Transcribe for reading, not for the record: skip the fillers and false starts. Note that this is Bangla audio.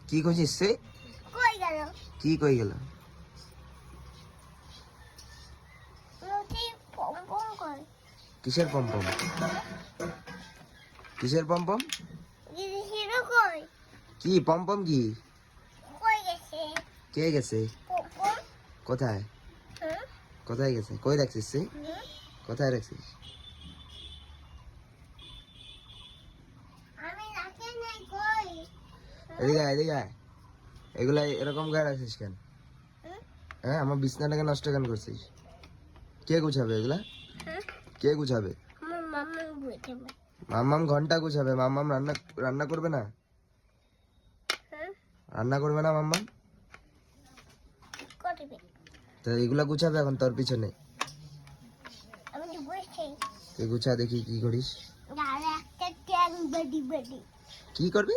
কি করছিস সে? কি কই গেল? কিসের পম্পম? কিসের পম্পম? কি পম্পম কি? কে গেছে? কোথায়? কোথায় গেছে? কই রাখছিস সে? কোথায় রাখছিস? এদিকে আয়, এদিকে আয়। এগুলা এরকম গায়ে রাখছিস কেন? হ্যাঁ, আমার বিছনাটাকে নষ্ট কেন করছিস? কে গুছাবে এগুলা? কে গুছাবে? মাম্মাম ঘন্টা গুছাবে। মাম্মাম রান্না রান্না করবে না? রান্না করবে না মাম্মাম? তো এগুলা গুছাবে এখন তোর পিছনে। তুই গুছা দেখি কি করিস। কি করবি?